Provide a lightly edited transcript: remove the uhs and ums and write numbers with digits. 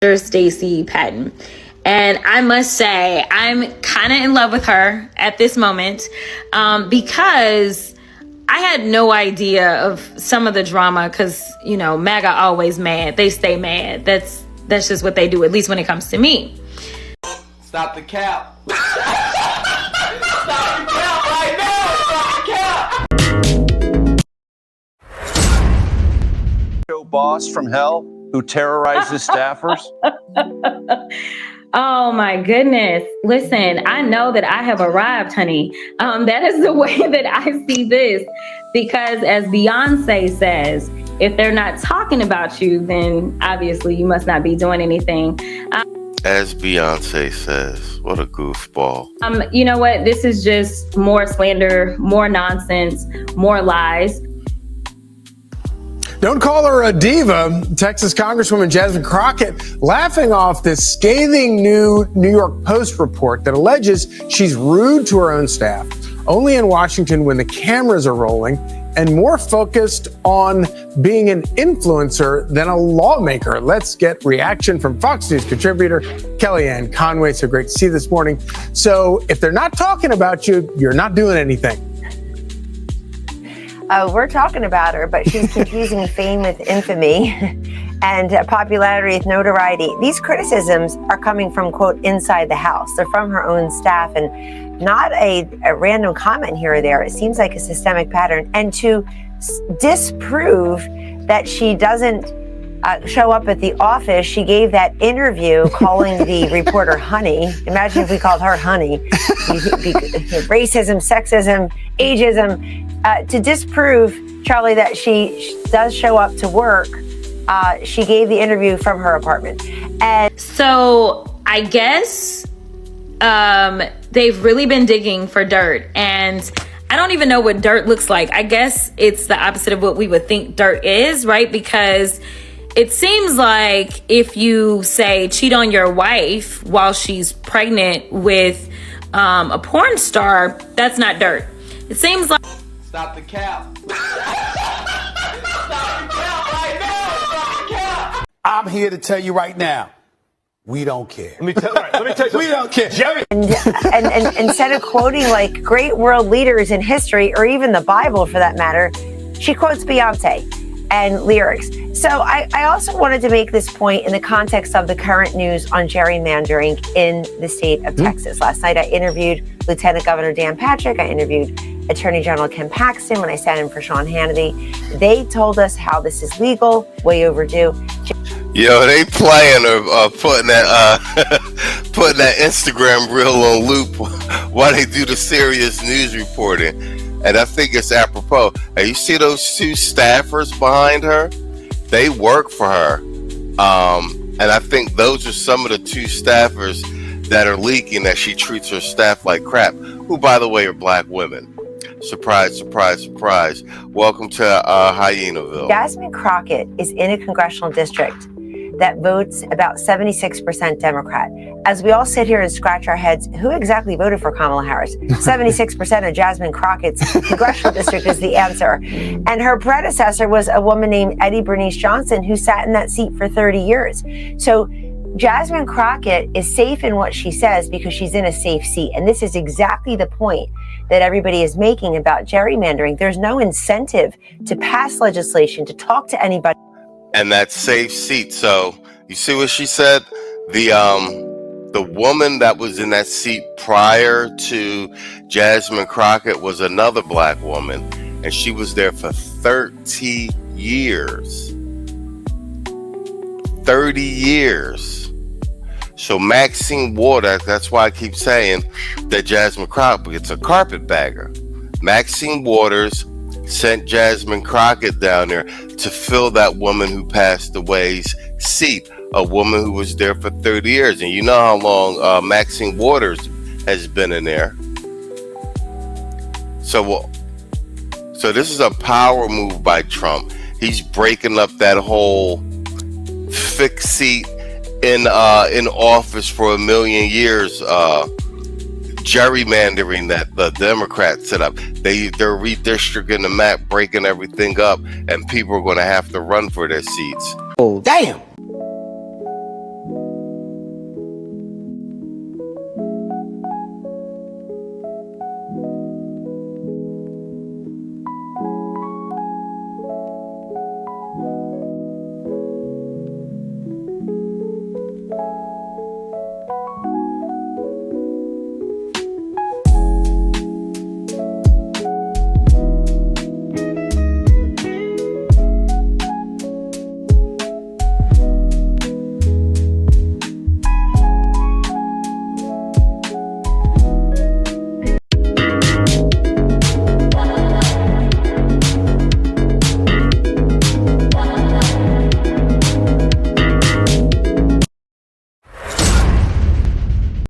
Stacey Patton. And I must say, I'm kind of in love with her at this moment because I had no idea of some of the drama because, you know, MAGA always mad. They stay mad. That's just what they do, at least when it comes to me. Stop the cap. Stop the cap right now. Stop the cap. Show boss from hell who terrorizes staffers? Oh my goodness. Listen, I know that I have arrived, honey. That is the way that I see this. Because as Beyonce says, if they're not talking about you, then obviously you must not be doing anything. As Beyonce says, what a goofball. You know what? This is just more slander, more nonsense, more lies. Don't call her a diva. Texas Congresswoman Jasmine Crockett laughing off this scathing new New York Post report that alleges she's rude to her own staff, only in Washington when the cameras are rolling, and more focused on being an influencer than a lawmaker. Let's get reaction from Fox News contributor Kellyanne Conway. So great to see you this morning. So if they're not talking about you, you're not doing anything. We're talking about her, but she's confusing fame with infamy and popularity with notoriety. These criticisms are coming from, quote, inside the house. They're from her own staff and not a random comment here or there. It seems like a systemic pattern. And to disprove that she doesn't show up at the office, she gave that interview calling the reporter honey. Imagine if we called her honey. Racism, sexism, ageism. To disprove, Charlie, that she does show up to work, she gave the interview from her apartment. And so I guess they've really been digging for dirt, and I don't even know what dirt looks like. I guess it's the opposite of what we would think dirt is, right? Because it seems like if you say cheat on your wife while she's pregnant with a porn star, that's not dirt. It seems like Stop the cap. Stop the cap right now. Stop the cap. I'm here to tell you right now, we don't care. Let me tell you We don't care. Jerry. and instead of quoting like great world leaders in history, or even the Bible for that matter, she quotes Beyonce and lyrics. So I also wanted to make this point in the context of the current news on gerrymandering in the state of Texas. Last night I interviewed Lieutenant Governor Dan Patrick. I interviewed Attorney General Ken Paxton when I sat in for Sean Hannity. They told us how this is legal, way overdue. Yo, they playing or putting that putting that Instagram reel on loop while they do the serious news reporting, and I think it's apropos. Hey, you see those two staffers behind her? They work for her, and I think those are some of the two staffers that are leaking that she treats her staff like crap. Who, by the way, are black women. Surprise, surprise, surprise. Welcome to Hyena-ville. Jasmine Crockett is in a congressional district that votes about 76% Democrat. As we all sit here and scratch our heads, who exactly voted for Kamala Harris? 76% of Jasmine Crockett's congressional district is the answer. And her predecessor was a woman named Eddie Bernice Johnson, who sat in that seat for 30 years. So Jasmine Crockett is safe in what she says because she's in a safe seat. And this is exactly the point that everybody is making about gerrymandering. There's no incentive to pass legislation, to talk to anybody. And that safe seat. So you see what she said? The woman that was in that seat prior to Jasmine Crockett was another black woman, and she was there for 30 years. 30 years. So Maxine Waters, that's why I keep saying that Jasmine Crockett's a carpetbagger. Maxine Waters sent Jasmine Crockett down there to fill that woman who passed away's seat, a woman who was there for 30 years. And you know how long Maxine Waters has been in there. So this is a power move by Trump. He's breaking up that whole fixed seat in office for a million years, gerrymandering that the Democrats set up. They're redistricting the map, breaking everything up, and people are going to have to run for their seats. Damn.